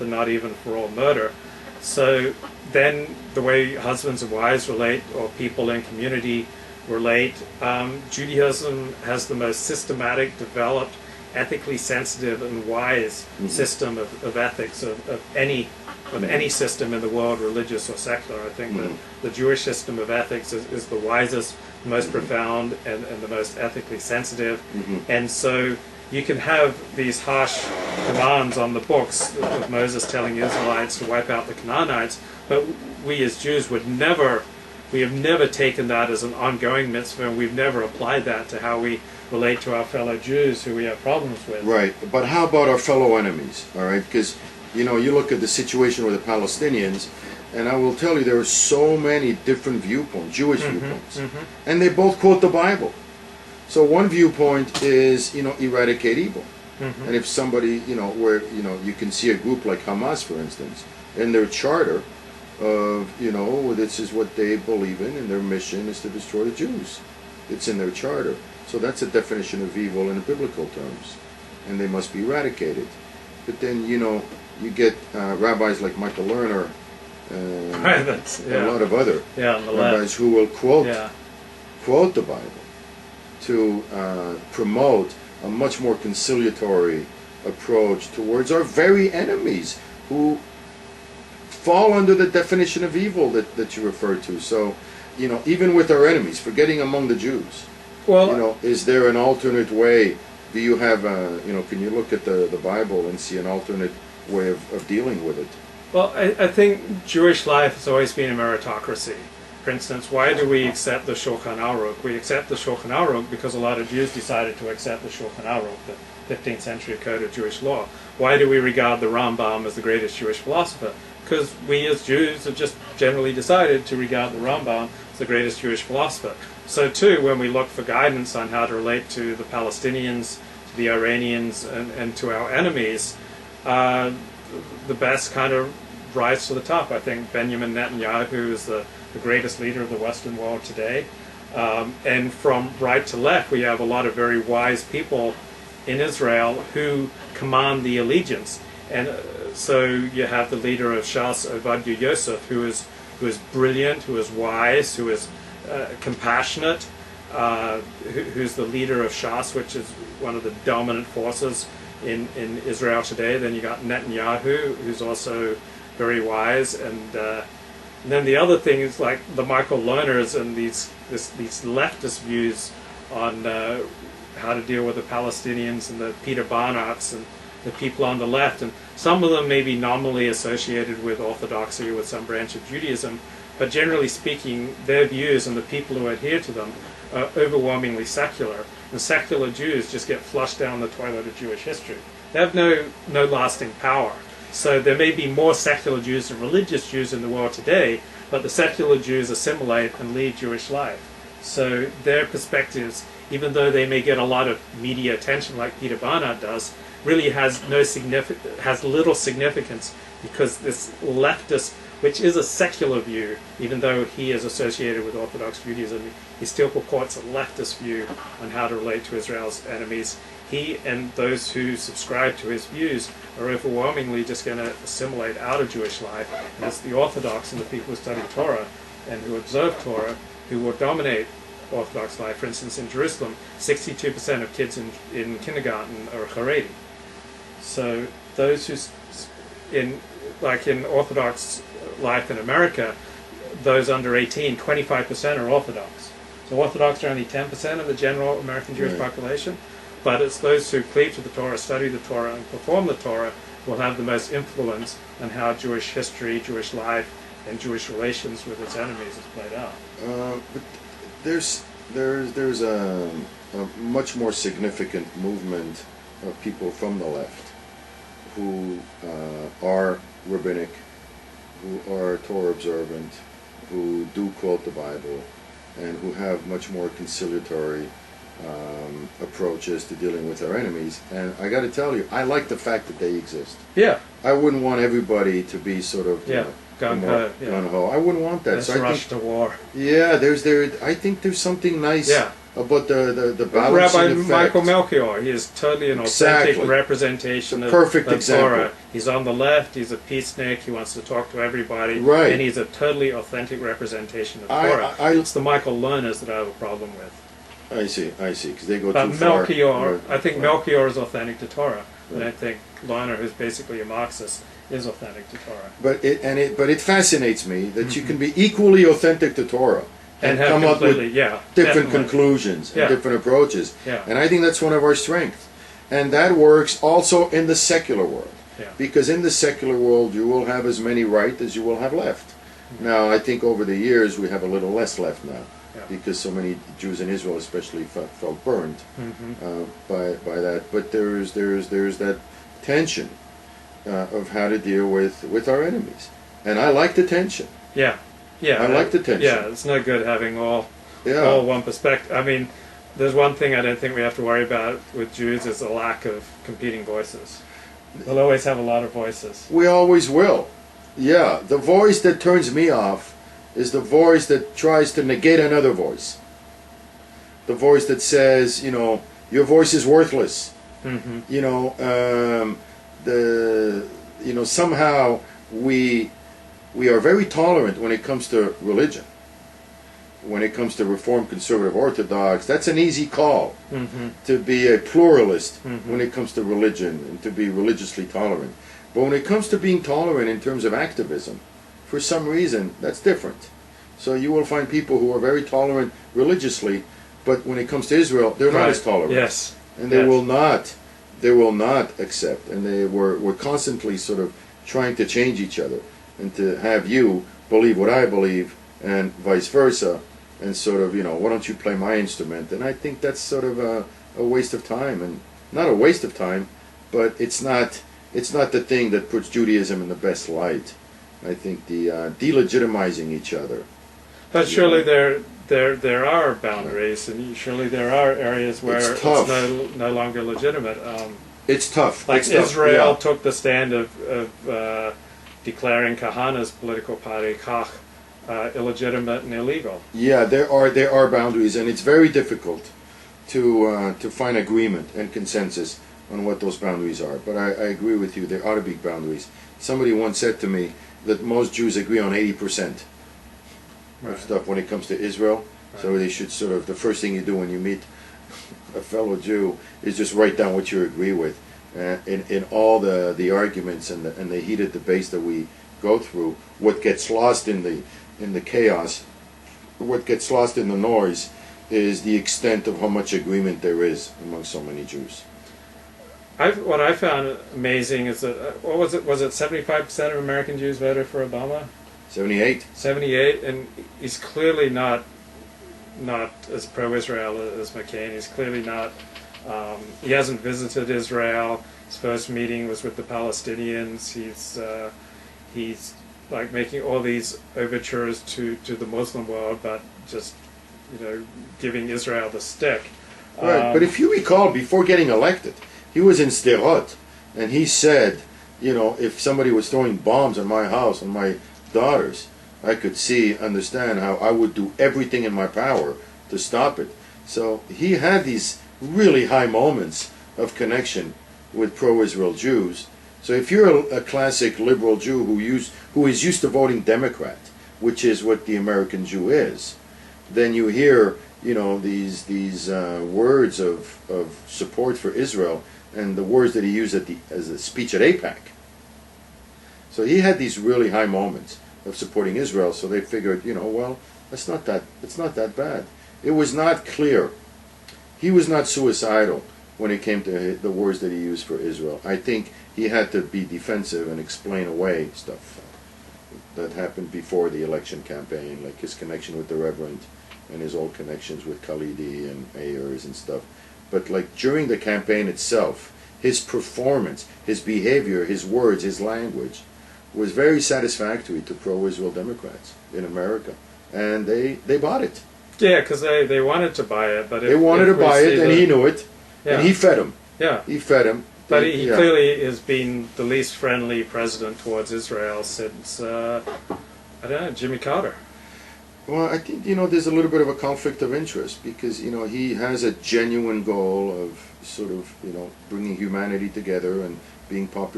not even for all murder. So then the way husbands and wives relate, or people in community relate, Judaism has the most systematic, developed, ethically sensitive and wise system of ethics of any system in the world, religious or secular. I think the Jewish system of ethics is the wisest, the most profound, and the most ethically sensitive. And so you can have these harsh commands on the books of Moses telling the Israelites to wipe out the Canaanites, but we as Jews we have never taken that as an ongoing mitzvah, and we've never applied that to how we relate to our fellow Jews who we have problems with. Right, but how about our fellow enemies, all right? Because, you look at the situation with the Palestinians, and I will tell you there are so many different viewpoints, Jewish viewpoints, and they both quote the Bible. So one viewpoint is, eradicate evil. And if somebody, where, you can see a group like Hamas, for instance, in their charter of, this is what they believe in, and their mission is to destroy the Jews. It's in their charter. So that's a definition of evil in biblical terms. And they must be eradicated. But then, you get rabbis like Michael Lerner, and a lot of other rabbis who will quote the Bible to promote a much more conciliatory approach towards our very enemies who fall under the definition of evil that you referred to. So, even with our enemies, forgetting among the Jews, is there an alternate way? Do you have, can you look at the Bible and see an alternate way of dealing with it? Well, I think Jewish life has always been a meritocracy. For instance, why do we accept the Shulchan Aruch? We accept the Shulchan Aruch because a lot of Jews decided to accept the Shulchan Aruch, the 15th century code of Jewish law. Why do we regard the Rambam as the greatest Jewish philosopher? Because we as Jews have just generally decided to regard the Rambam as the greatest Jewish philosopher. So too, when we look for guidance on how to relate to the Palestinians, to the Iranians, and to our enemies, the best kind of rise to the top. I think Benjamin Netanyahu is the greatest leader of the Western world today. And from right to left, we have a lot of very wise people in Israel who command the allegiance. And so you have the leader of Shas, Ovadia Yosef, who is brilliant, who is wise, who is compassionate, who's the leader of Shas, which is one of the dominant forces in Israel today. Then you got Netanyahu, who's also very wise, and then the other thing is like the Michael Lerners and these leftist views on how to deal with the Palestinians, and the Peter Barnards and the people on the left, and some of them may be nominally associated with Orthodoxy or with some branch of Judaism, but generally speaking, their views and the people who adhere to them are overwhelmingly secular, and secular Jews just get flushed down the toilet of Jewish history. They have no lasting power. So there may be more secular Jews than religious Jews in the world today, but the secular Jews assimilate and lead Jewish life. So their perspectives, even though they may get a lot of media attention like Peter Barnard does, really has little significance, because this leftist, which is a secular view, even though he is associated with Orthodox Judaism, he still purports a leftist view on how to relate to Israel's enemies. He and those who subscribe to his views are overwhelmingly just going to assimilate out of Jewish life. And it's the Orthodox and the people who study Torah and who observe Torah who will dominate Orthodox life. For instance, in Jerusalem, 62% of kids in kindergarten are Haredi. So those who, in Orthodox life in America, those under 18, 25% are Orthodox. So Orthodox are only 10% of the general American Jewish population. But it's those who cleave to the Torah, study the Torah, and perform the Torah will have the most influence on how Jewish history, Jewish life, and Jewish relations with its enemies is played out. But there's a much more significant movement of people from the left who are rabbinic, who are Torah observant, who do quote the Bible, and who have much more conciliatory approaches to dealing with our enemies. And I got to tell you, I like the fact that they exist. Yeah. I wouldn't want everybody to be sort of gung-ho. I wouldn't want that. So rush to war. Yeah, I think there's something nice about the balancing Rabbi effect. Michael Melchior, he is totally an Exactly. authentic representation The of, perfect of example. Torah. He's on the left, he's a peacenik, he wants to talk to everybody, Right. and he's a totally authentic representation of I- Torah. I- It's the Michael learners that I have a problem with. I see, because they go But too far. Melchior, Right. I think Right. Melchior is authentic to Torah, and Right. I think Lerner, who's basically a Marxist, is authentic to Torah. But it fascinates me that you can be equally authentic to Torah and have come up with completely, yeah, different definitely. conclusions and Yeah. different approaches. Yeah. And I think that's one of our strengths. And that works also in the secular world. Yeah. Because in the secular world, you will have as many right as you will have left. Now, I think over the years, we have a little less left now. Yeah. Because so many Jews in Israel especially felt burned Mhm. by that. But there's that tension of how to deal with our enemies. And I like the tension. Yeah, yeah. I like the tension. Yeah, it's no good having all one perspective. I mean, there's one thing I don't think we have to worry about with Jews is the lack of competing voices. We'll always have a lot of voices. We always will. Yeah, the voice that turns me off is the voice that tries to negate another voice. The voice that says, your voice is worthless. Mm-hmm. Somehow we are very tolerant when it comes to religion. When it comes to Reform, Conservative, Orthodox, that's an easy call Mm-hmm. to be a pluralist Mhm. when it comes to religion and to be religiously tolerant. But when it comes to being tolerant in terms of activism, for some reason, that's different. So you will find people who are very tolerant religiously, but when it comes to Israel, they're not as tolerant. Yes. And they Yes. will not accept. And we're constantly sort of trying to change each other and to have you believe what I believe and vice versa. And sort of, why don't you play my instrument? And I think that's sort of a waste of time. And not a waste of time, but it's not the thing that puts Judaism in the best light. I think the delegitimizing each other. But surely there are boundaries, and surely there are areas where It's it's tough. no longer legitimate. It's tough. Like It's tough, Israel yeah. took the stand of declaring Kahana's political party, Kach, illegitimate and illegal. Yeah, there are boundaries, and it's very difficult to find agreement and consensus on what those boundaries are. But I agree with you. There ought to be boundaries. Somebody once said to me that most Jews agree on 80% of Right. stuff when it comes to Israel. So they should sort of, the first thing you do when you meet a fellow Jew is just write down what you agree with. In all the arguments and the heated debates that we go through, what gets lost in the chaos, what gets lost in the noise, is the extent of how much agreement there is among so many Jews. What I found amazing is that what was it? Was it 75% of American Jews voted for Obama? 78. 78, and he's clearly not as pro-Israel as McCain. He's clearly not. He hasn't visited Israel. His first meeting was with the Palestinians. He's like making all these overtures to the Muslim world, but just giving Israel the stick. Right, but if you recall, before getting elected, he was in Sderot, and he said, if somebody was throwing bombs on my house, on my daughters, I could understand how I would do everything in my power to stop it. So he had these really high moments of connection with pro-Israel Jews. So if you're a classic liberal Jew who is used to voting Democrat, which is what the American Jew is, then you hear these words of support for Israel and the words that he used as a speech at AIPAC. So he had these really high moments of supporting Israel. So they figured, it's not that bad. It was not clear. He was not suicidal when it came to the words that he used for Israel. I think he had to be defensive and explain away stuff that happened before the election campaign, like his connection with the Reverend and his old connections with Khalidi and Ayers and stuff. But like during the campaign itself, his performance, his behavior, his words, his language was very satisfactory to pro-Israel Democrats in America. And they bought it. Yeah, because they wanted to buy it, but they wanted to buy it, and he knew it. Yeah. And he fed him. Yeah. He fed him. But he clearly has been the least friendly president towards Israel since, I don't know, Jimmy Carter. Well, I think there's a little bit of a conflict of interest because he has a genuine goal of sort of bringing humanity together and being popular.